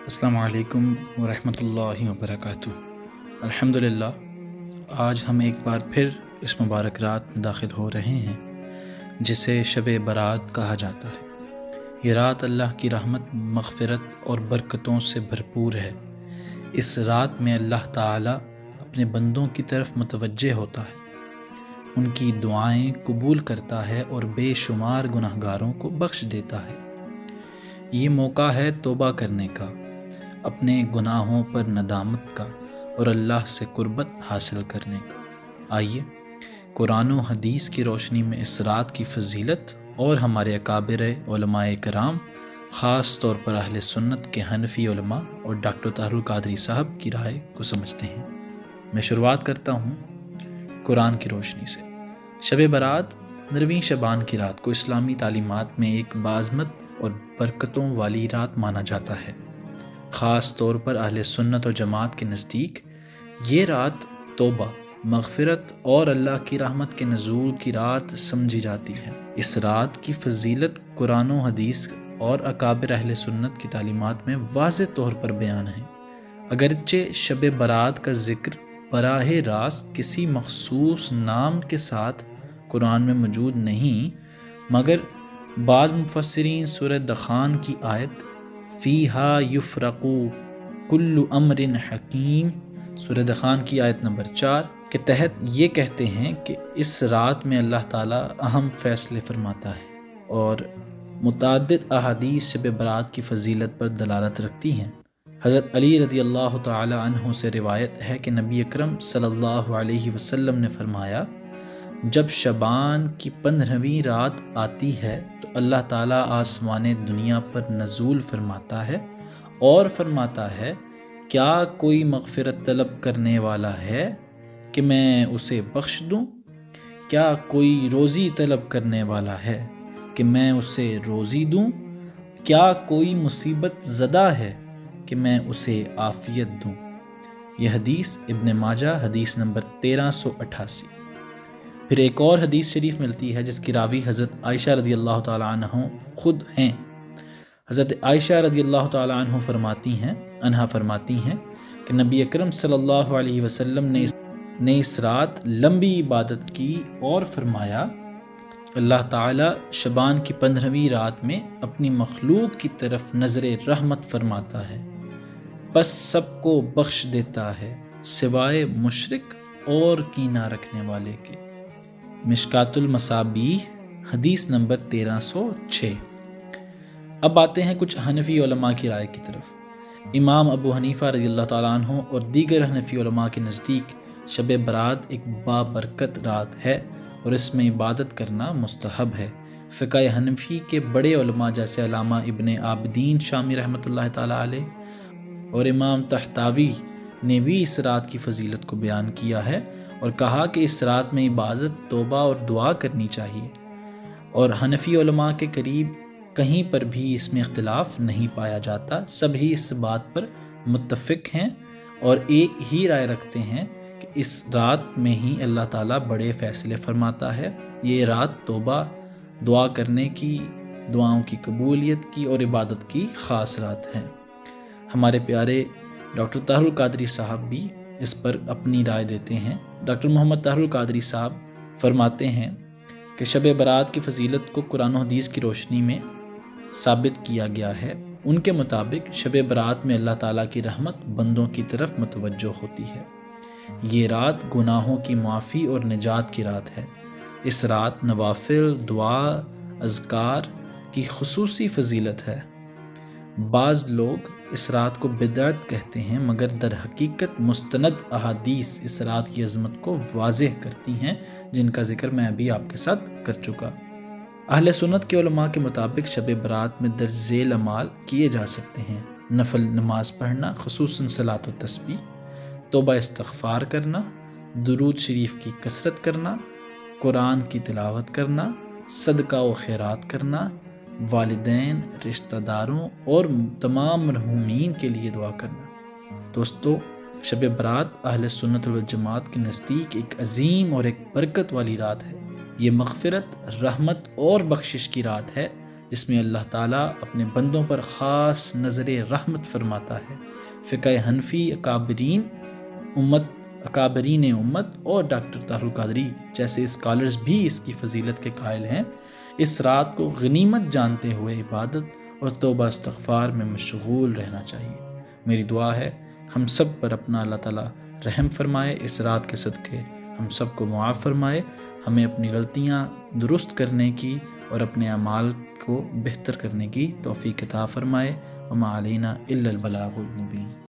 السلام علیکم ورحمۃ اللہ وبرکاتہ۔ الحمدللہ، آج ہم ایک بار پھر اس مبارک رات میں داخل ہو رہے ہیں جسے شب برات کہا جاتا ہے۔ یہ رات اللہ کی رحمت، مغفرت اور برکتوں سے بھرپور ہے۔ اس رات میں اللہ تعالیٰ اپنے بندوں کی طرف متوجہ ہوتا ہے، ان کی دعائیں قبول کرتا ہے اور بے شمار گناہ گاروں کو بخش دیتا ہے۔ یہ موقع ہے توبہ کرنے کا، اپنے گناہوں پر ندامت کا اور اللہ سے قربت حاصل کرنے کا۔ آئیے قرآن و حدیث کی روشنی میں اس رات کی فضیلت اور ہمارے اکابر علماء کرام، خاص طور پر اہل سنت کے حنفی علماء اور ڈاکٹر طاہر القادری صاحب کی رائے کو سمجھتے ہیں۔ میں شروعات کرتا ہوں قرآن کی روشنی سے۔ شب برات 9ویں شعبان کی رات کو اسلامی تعلیمات میں ایک بعظمت اور برکتوں والی رات مانا جاتا ہے۔ خاص طور پر اہل سنت و جماعت کے نزدیک یہ رات توبہ، مغفرت اور اللہ کی رحمت کے نزول کی رات سمجھی جاتی ہے۔ اس رات کی فضیلت قرآن و حدیث اور اکابر اہل سنت کی تعلیمات میں واضح طور پر بیان ہے۔ اگرچہ شب برات کا ذکر براہ راست کسی مخصوص نام کے ساتھ قرآن میں موجود نہیں، مگر بعض مفسرین سورہ دخان کی آیت فیہا یفرق کل امر حکیم، سورہ دخان کی آیت نمبر 4 کے تحت یہ کہتے ہیں کہ اس رات میں اللہ تعالیٰ اہم فیصلے فرماتا ہے، اور متعدد احادیث شب برات کی فضیلت پر دلالت رکھتی ہیں۔ حضرت علی رضی اللہ تعالی عنہ سے روایت ہے کہ نبی اکرم صلی اللہ علیہ وسلم نے فرمایا، جب شعبان کی 15ویں رات آتی ہے تو اللہ تعالیٰ آسمان دنیا پر نزول فرماتا ہے اور فرماتا ہے، کیا کوئی مغفرت طلب کرنے والا ہے کہ میں اسے بخش دوں؟ کیا کوئی روزی طلب کرنے والا ہے کہ میں اسے روزی دوں؟ کیا کوئی مصیبت زدہ ہے کہ میں اسے عافیت دوں؟ یہ حدیث ابن ماجہ، حدیث نمبر 1388۔ پھر ایک اور حدیث شریف ملتی ہے جس کی راوی حضرت عائشہ رضی اللہ تعالیٰ عنہ خود ہیں۔ حضرت عائشہ رضی اللہ تعالیٰ عنہ فرماتی ہیں کہ نبی اکرم صلی اللہ علیہ وسلم نے اس رات لمبی عبادت کی اور فرمایا، اللہ تعالیٰ شعبان کی 15ویں رات میں اپنی مخلوق کی طرف نظر رحمت فرماتا ہے، بس سب کو بخش دیتا ہے سوائے مشرک اور کینہ رکھنے والے کے۔ مشکات المصابیح، حدیث نمبر 1306۔ اب آتے ہیں کچھ حنفی علماء کی رائے کی طرف۔ امام ابو حنیفہ رضی اللہ تعالیٰ عنہ اور دیگر حنفی علماء کے نزدیک شب برات ایک بابرکت رات ہے اور اس میں عبادت کرنا مستحب ہے۔ فقہ حنفی کے بڑے علماء جیسے علامہ ابن عابدین شامی رحمۃ اللہ تعالیٰ علیہ اور امام طحطاوی نے بھی اس رات کی فضیلت کو بیان کیا ہے اور کہا کہ اس رات میں عبادت، توبہ اور دعا کرنی چاہیے، اور حنفی علماء کے قریب کہیں پر بھی اس میں اختلاف نہیں پایا جاتا۔ سب ہی اس بات پر متفق ہیں اور ایک ہی رائے رکھتے ہیں کہ اس رات میں ہی اللہ تعالیٰ بڑے فیصلے فرماتا ہے۔ یہ رات توبہ، دعا کرنے کی، دعاؤں کی قبولیت کی اور عبادت کی خاص رات ہے۔ ہمارے پیارے ڈاکٹر طاہر القادری صاحب بھی اس پر اپنی رائے دیتے ہیں۔ ڈاکٹر محمد طاہر القادری صاحب فرماتے ہیں کہ شب برات کی فضیلت کو قرآن و حدیث کی روشنی میں ثابت کیا گیا ہے۔ ان کے مطابق شب برات میں اللہ تعالیٰ کی رحمت بندوں کی طرف متوجہ ہوتی ہے۔ یہ رات گناہوں کی معافی اور نجات کی رات ہے۔ اس رات نوافل، دعا، اذکار کی خصوصی فضیلت ہے۔ بعض لوگ اس رات کو بدعت کہتے ہیں، مگر در حقیقت مستند احادیث اس رات کی عظمت کو واضح کرتی ہیں، جن کا ذکر میں ابھی آپ کے ساتھ کر چکا۔ اہل سنت کے علماء کے مطابق شب برات میں درج ذیل اعمال کیے جا سکتے ہیں: نفل نماز پڑھنا، خصوصاً صلاۃ و تسبیح، توبہ استغفار کرنا، درود شریف کی کثرت کرنا، قرآن کی تلاوت کرنا، صدقہ و خیرات کرنا، والدین، رشتہ داروں اور تمام مرحومین کے لیے دعا کرنا۔ دوستو، شب برات اہل سنت والجماعت کے نزدیک ایک عظیم اور ایک برکت والی رات ہے۔ یہ مغفرت، رحمت اور بخشش کی رات ہے اس میں اللہ تعالیٰ اپنے بندوں پر خاص نظر رحمت فرماتا ہے۔ فقہ حنفی اکابرین امت اور ڈاکٹر طاہر القادری جیسے اسکالرز بھی اس کی فضیلت کے قائل ہیں۔ اس رات کو غنیمت جانتے ہوئے عبادت اور توبہ استغفار میں مشغول رہنا چاہیے۔ میری دعا ہے ہم سب پر اپنا اللہ تعالیٰ رحم فرمائے، اس رات کے صدقے ہم سب کو معاف فرمائے، ہمیں اپنی غلطیاں درست کرنے کی اور اپنے اعمال کو بہتر کرنے کی توفیق عطا فرمائے۔ وما علینا الا البلاغ المبین۔